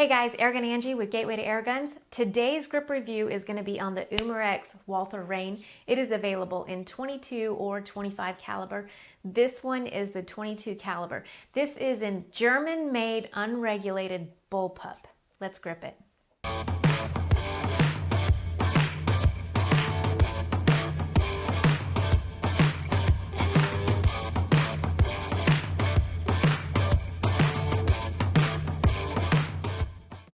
Hey guys, Airgun Angie with Gateway to Airguns. Today's grip review is going to be on the Umarex Walther Rain. It is available in 22 or 25 caliber. This one is the 22 caliber. This is in German-made unregulated Bullpup. Let's grip it.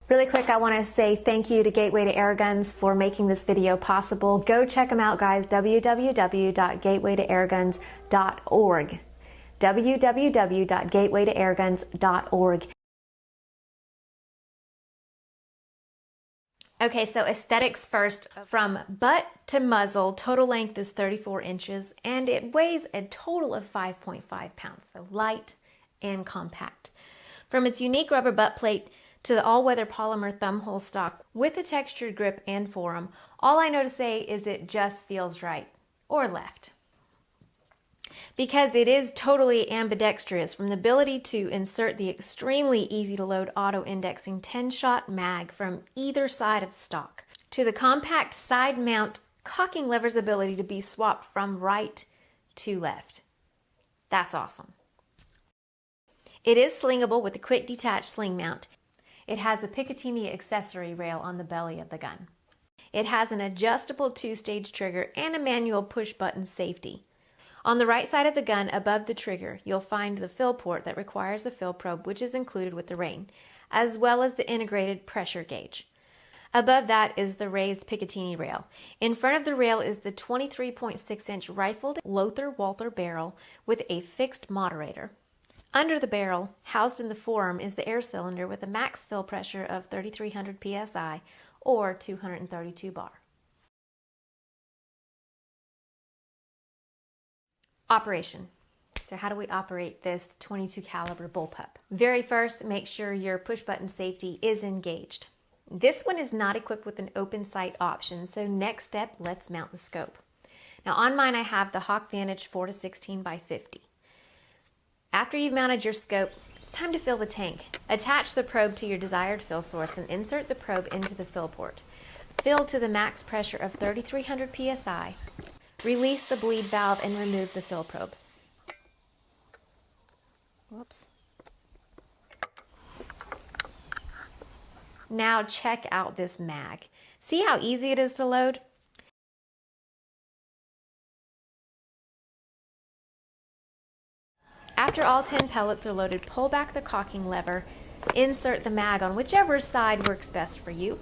Really quick, I want to say thank you to Gateway to Airguns for making this video possible. Go check them out, guys. www.gatewaytoairguns.org. www.gatewaytoairguns.org. Okay, so aesthetics first. From butt to muzzle, total length is 34 inches, and it weighs a total of 5.5 pounds, so light and compact. From its unique rubber butt plate to the all-weather polymer thumb hole stock with a textured grip and forearm, all I know to say is it just feels right, or left. Because it is totally ambidextrous, from the ability to insert the extremely easy-to-load auto-indexing 10-shot mag from either side of the stock, to the compact side mount cocking lever's ability to be swapped from right to left. That's awesome. It is slingable with a quick detach sling mount. It has a Picatinny accessory rail on the belly of the gun. It has an adjustable 2-stage trigger and a manual push-button safety. On the right side of the gun, above the trigger, you'll find the fill port that requires a fill probe, which is included with the Rain, as well as the integrated pressure gauge. Above that is the raised Picatinny rail. In front of the rail is the 23.6-inch rifled Walther barrel with a fixed moderator. Under the barrel, housed in the forearm, is the air cylinder with a max fill pressure of 3,300 psi or 232 bar. Operation. So how do we operate this 22 caliber Bullpup? Very first, make sure your push button safety is engaged. This one is not equipped with an open sight option, so next step, let's mount the scope. Now on mine I have the Hawk Vantage 4-16 by 50. After you've mounted your scope, it's time to fill the tank. Attach the probe to your desired fill source and insert the probe into the fill port. Fill to the max pressure of 3,300 psi. Release the bleed valve and remove the fill probe. Whoops. Now check out this mag. See how easy it is to load? After all 10 pellets are loaded, pull back the cocking lever, insert the mag on whichever side works best for you.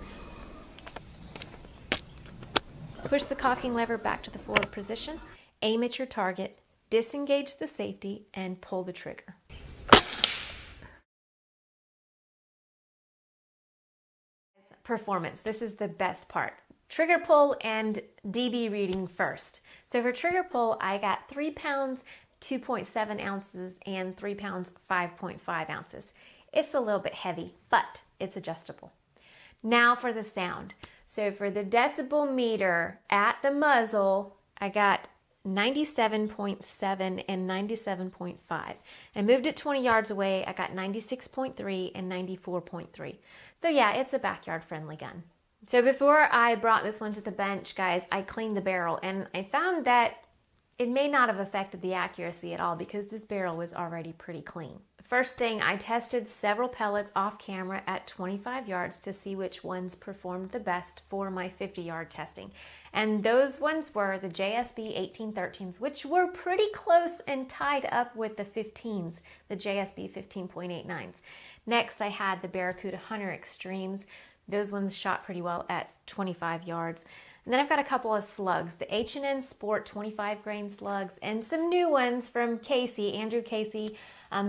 Push the cocking lever back to the forward position, aim at your target, disengage the safety, and pull the trigger. Performance. This is the best part. Trigger pull and DB reading first. So for trigger pull, I got 3 pounds, 2.7 ounces, and 3 pounds, 5.5 ounces. It's a little bit heavy, but it's adjustable. Now for the sound. So for the decibel meter at the muzzle, I got 97.7 and 97.5. I moved it 20 yards away, I got 96.3 and 94.3. So yeah, it's a backyard friendly gun. So before I brought this one to the bench, guys, I cleaned the barrel and I found that it may not have affected the accuracy at all because this barrel was already pretty clean. First thing, I tested several pellets off camera at 25 yards to see which ones performed the best for my 50-yard testing. And those ones were the JSB 1813s, which were pretty close and tied up with the 15s, the JSB 15.89s. Next, I had the Barracuda Hunter Extremes. Those ones shot pretty well at 25 yards. And then I've got a couple of slugs, the H&N Sport 25 grain slugs, and some new ones from Andrew Casey.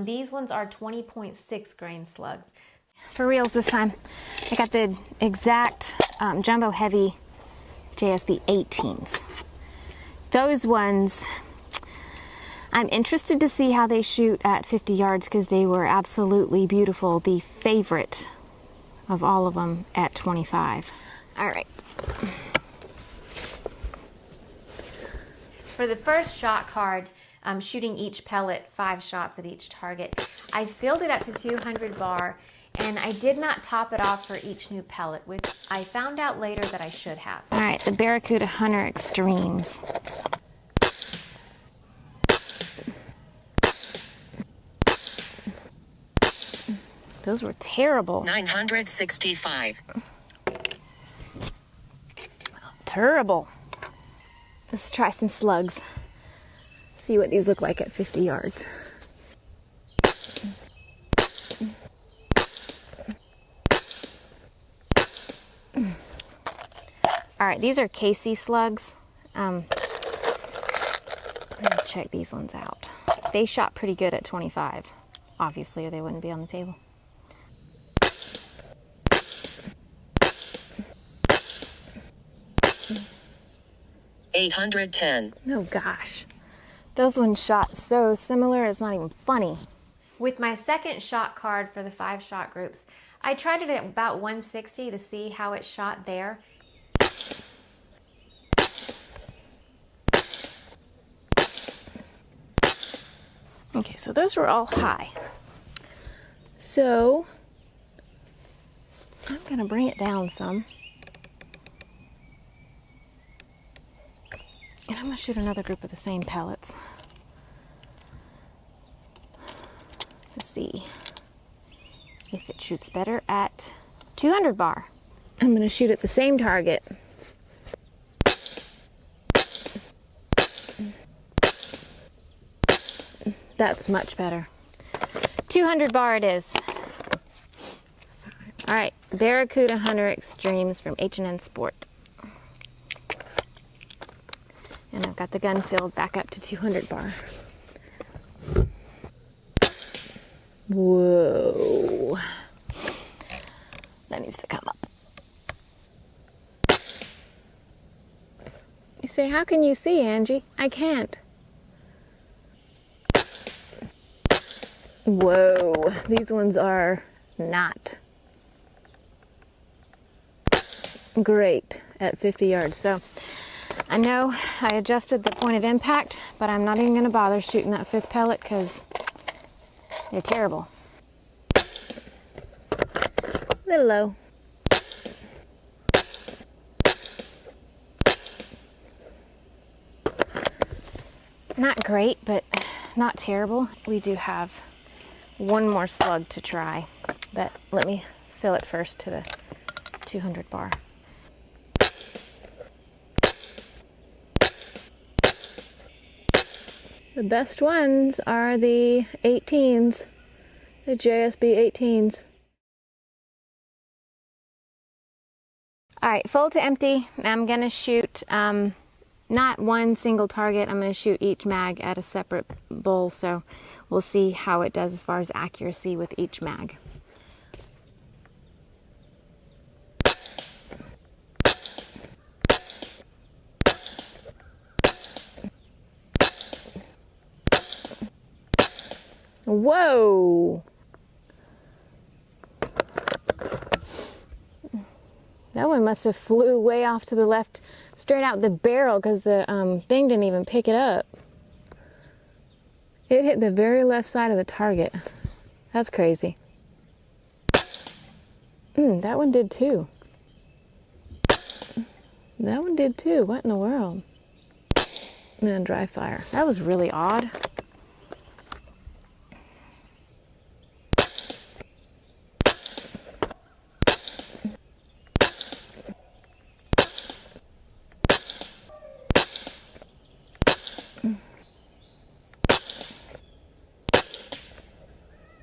These ones are 20.6 grain slugs. For reals this time, I got the exact jumbo heavy JSB 18s. Those ones, I'm interested to see how they shoot at 50 yards because they were absolutely beautiful. The favorite of all of them at 25. All right. For the first shot card, shooting each pellet 5 shots at each target, I filled it up to 200 bar And I did not top it off for each new pellet, which I found out later that I should have. All right, the Barracuda Hunter Extremes. Those were terrible. 965. Terrible. Let's try some slugs. See what these look like at 50 yards. All right, these are Casey slugs. I'm gonna check these ones out. They shot pretty good at 25. Obviously, or they wouldn't be on the table. $810. Oh gosh. Those ones shot so similar, it's not even funny. With my second shot card for the 5 shot groups, I tried it at about 160 to see how it shot there. Okay, so those were all high. So I'm gonna bring it down some. And I'm gonna shoot another group of the same pellets. Let's see if it shoots better at 200 bar. I'm gonna shoot at the same target. That's much better. 200 bar it is. All right, Barracuda Hunter Extremes from H&N Sport. And I've got the gun filled back up to 200 bar. Whoa. That needs to come up. You say, how can you see, Angie? I can't. Whoa, these ones are not great at 50 yards. So I know I adjusted the point of impact, but I'm not even going to bother shooting that 5th pellet because they're terrible. A little low. Not great, but not terrible. We do have one more slug to try, but let me fill it first to the 200 bar. The best ones are the 18s, the JSB 18s. All right, full to empty. Now I'm gonna shoot not one single target. I'm gonna shoot each mag at a separate bull, so we'll see how it does as far as accuracy with each mag. Whoa! That one must have flew way off to the left, straight out the barrel, because the thing didn't even pick it up. It hit the very left side of the target. That's crazy. That one did too. That one did too. What in the world? And then dry fire. That was really odd.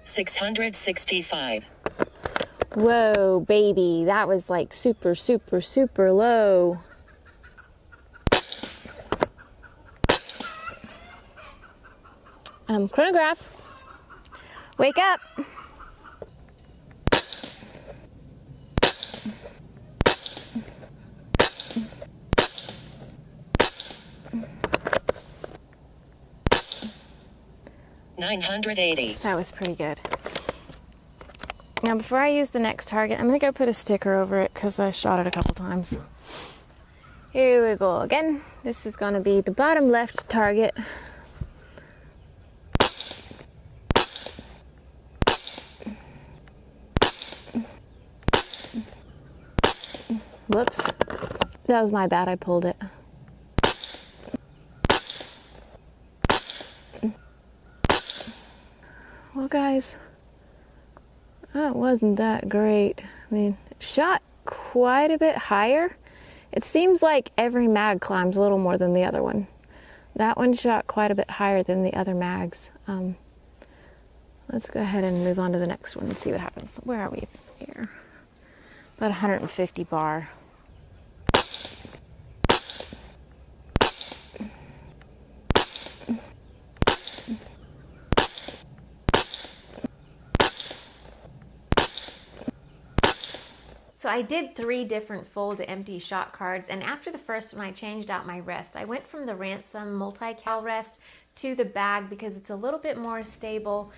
$665. Whoa, baby. That was like super, super, super low. Chronograph. Wake up. $980. That was pretty good. Now before I use the next target, I'm going to go put a sticker over it because I shot it a couple times. Here we go again. This is going to be the bottom left target. Whoops. That was my bad, I pulled it. Well, guys, that wasn't that great. I mean, it shot quite a bit higher. It seems like every mag climbs a little more than the other one. That one shot quite a bit higher than the other mags. Let's go ahead and move on to the next one and see what happens. Where are we here? About 150 bar. So I did 3 different full to empty shot cards, and after the first one I changed out my rest. I went from the Ransom multi-cal rest to the bag because it's a little bit more stable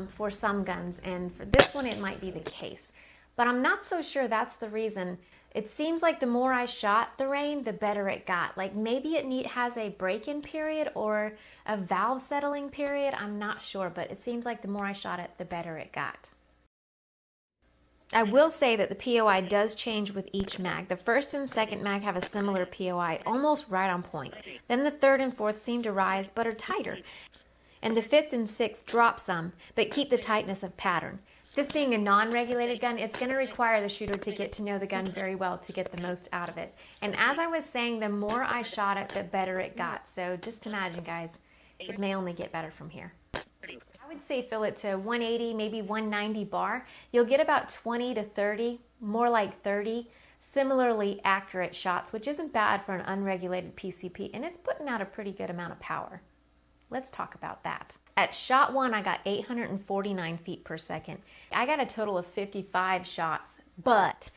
for some guns, and for this one it might be the case. But I'm not so sure that's the reason. It seems like the more I shot the rain, the better it got. Like maybe it has a break-in period or a valve settling period. I'm not sure, but it seems like the more I shot it, the better it got. I will say that the POI does change with each mag. The first and second mag have a similar POI, almost right on point. Then the third and fourth seem to rise, but are tighter. And the fifth and sixth drop some, but keep the tightness of pattern. This being a non-regulated gun, it's going to require the shooter to get to know the gun very well to get the most out of it. And as I was saying, the more I shot it, the better it got. So just imagine, guys, it may only get better from here. I would say fill it to 180, maybe 190 bar. You'll get about 20 to 30, more like 30, similarly accurate shots, which isn't bad for an unregulated PCP, and it's putting out a pretty good amount of power. Let's talk about that. At shot 1, I got 849 feet per second. I got a total of 55 shots, but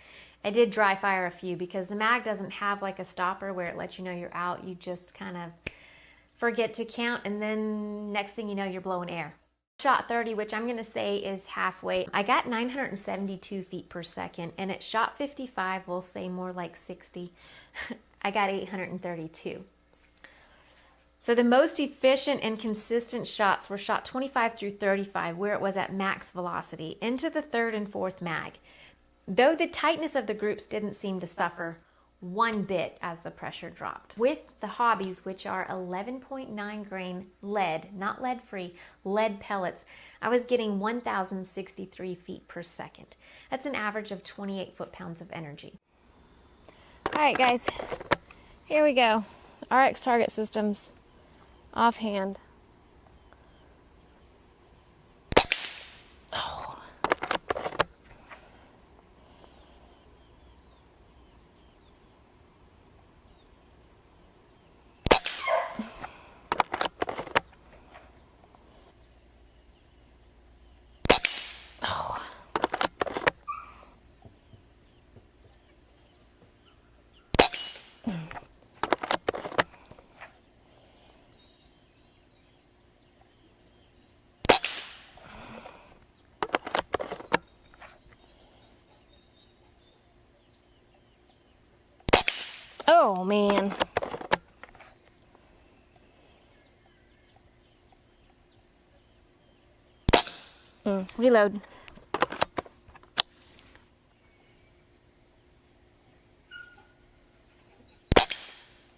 I did dry fire a few because the mag doesn't have like a stopper where it lets you know you're out. You just kind of forget to count, and then next thing you know, you're blowing air. Shot 30, which I'm going to say is halfway, I got 972 feet per second, and at shot 55, we'll say more like 60, I got 832. So the most efficient and consistent shots were shot 25 through 35, where it was at max velocity, into the third and fourth mag. Though the tightness of the groups didn't seem to suffer one bit as the pressure dropped. With the hobbies, which are 11.9 grain lead, not lead free, lead pellets, I was getting 1,063 feet per second. That's an average of 28 foot-pounds of energy. All right, guys, here we go. RX Target Systems, offhand. Oh, man. Reload.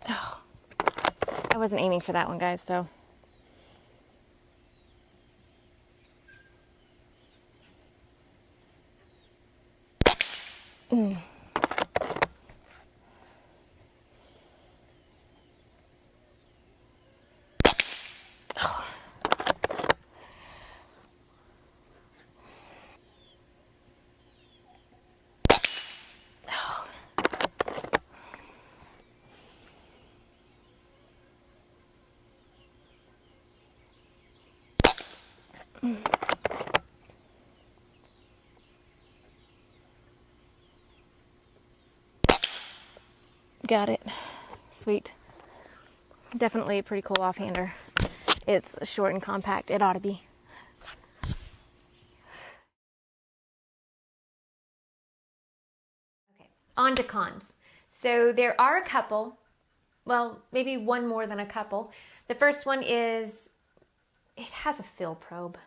Oh. I wasn't aiming for that one, guys, so. Got it. Sweet. Definitely a pretty cool offhander. It's short and compact. It ought to be. Okay, on to cons. So there are a couple, well, maybe one more than a couple. The first one is it has a fill probe.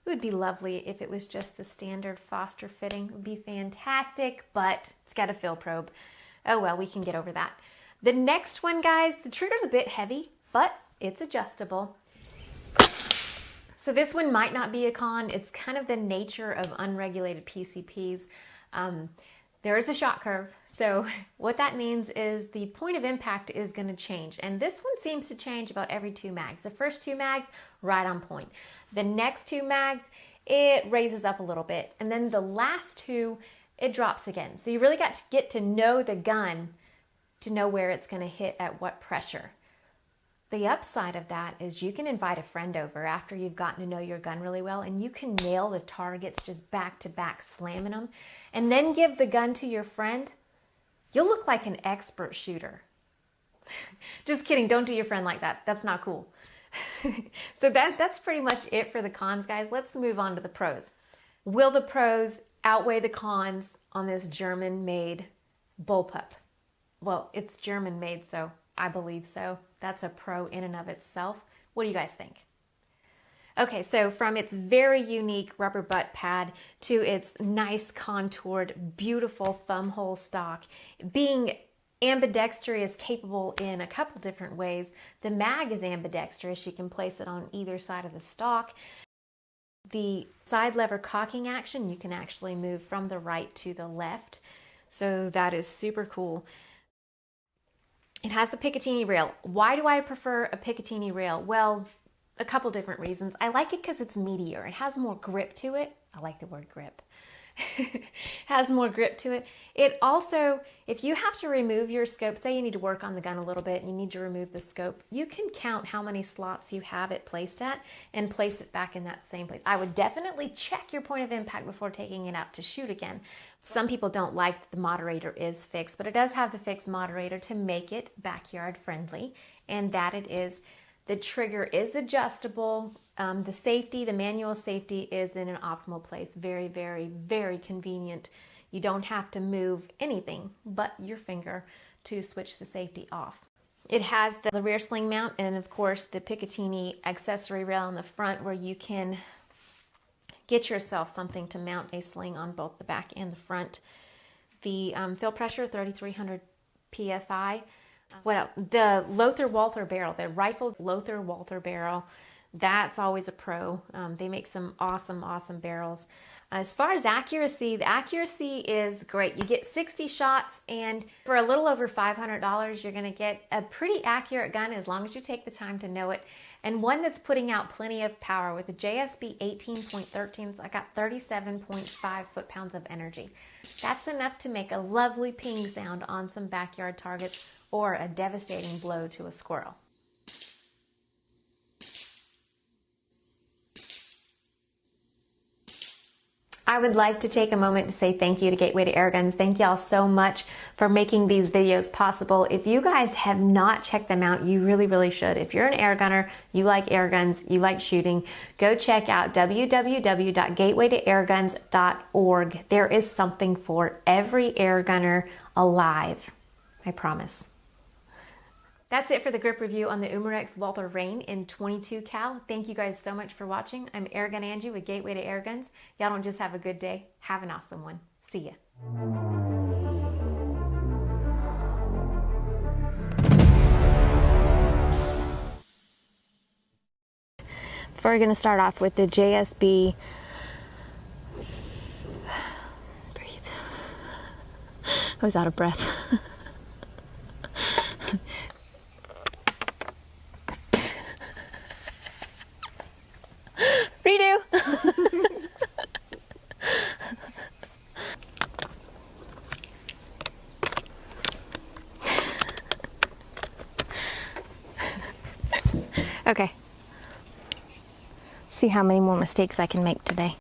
It would be lovely if it was just the standard Foster fitting. It would be fantastic, but it's got a fill probe. Oh well, we can get over that. The next one, guys, the trigger's a bit heavy, but it's adjustable. So this one might not be a con. It's kind of the nature of unregulated PCPs. There is a shot curve. So what that means is the point of impact is going to change. And this one seems to change about every 2 mags. The first 2 mags, right on point. The next 2 mags, it raises up a little bit. And then the last 2, it drops again. So you really got to get to know the gun to know where it's going to hit at what pressure. The upside of that is you can invite a friend over after you've gotten to know your gun really well, and you can nail the targets just back to back, slamming them, and then give the gun to your friend. You'll look like an expert shooter. Just kidding, don't do your friend like that. That's not cool. So that's pretty much it for the cons, guys. Let's move on to the pros. Will the pros outweigh the cons on this German-made Bullpup? Well, it's German-made, so I believe so. That's a pro in and of itself. What do you guys think? Okay, so from its very unique rubber butt pad to its nice contoured, beautiful thumb hole stock, being ambidextrous, capable in a couple different ways. The mag is ambidextrous. You can place it on either side of the stock. The side lever cocking action, you can actually move from the right to the left. So that is super cool. It has the Picatinny rail. Why do I prefer a Picatinny rail? Well, a couple different reasons. I like it because it's meatier. It has more grip to it. I like the word grip. Has more grip to it. It also, if you have to remove your scope, say you need to work on the gun a little bit and you need to remove the scope, you can count how many slots you have it placed at and place it back in that same place. I would definitely check your point of impact before taking it out to shoot again. Some people don't like that the moderator is fixed, but it does have the fixed moderator to make it backyard friendly, and that it is. The trigger is adjustable. The safety, the manual safety is in an optimal place. Very, very, very convenient. You don't have to move anything but your finger to switch the safety off. It has the rear sling mount and of course the Picatinny accessory rail in the front where you can get yourself something to mount a sling on both the back and the front. The fill pressure, 3,300 PSI. What else? The Lothar Walther barrel, the rifled Lothar Walther barrel, that's always a pro. They make some awesome, awesome barrels. As far as accuracy, the accuracy is great. You get 60 shots, and for a little over $500, you're going to get a pretty accurate gun as long as you take the time to know it, and one that's putting out plenty of power. With the JSB 18.13s, I got 37.5 foot-pounds of energy. That's enough to make a lovely ping sound on some backyard targets or a devastating blow to a squirrel. I would like to take a moment to say thank you to Gateway to Airguns. Thank y'all so much for making these videos possible. If you guys have not checked them out, you really, really should. If you're an air gunner, you like air guns, you like shooting, go check out www.gatewaytoairguns.org. There is something for every air gunner alive. I promise. That's it for the grip review on the Umarex Walther Rain in 22 cal. Thank you guys so much for watching. I'm Airgun Angie with Gateway to Airguns. Y'all don't just have a good day, have an awesome one. See ya. We're going to start off with the JSB. Breathe. I was out of breath. Redo. Okay. See how many more mistakes I can make today.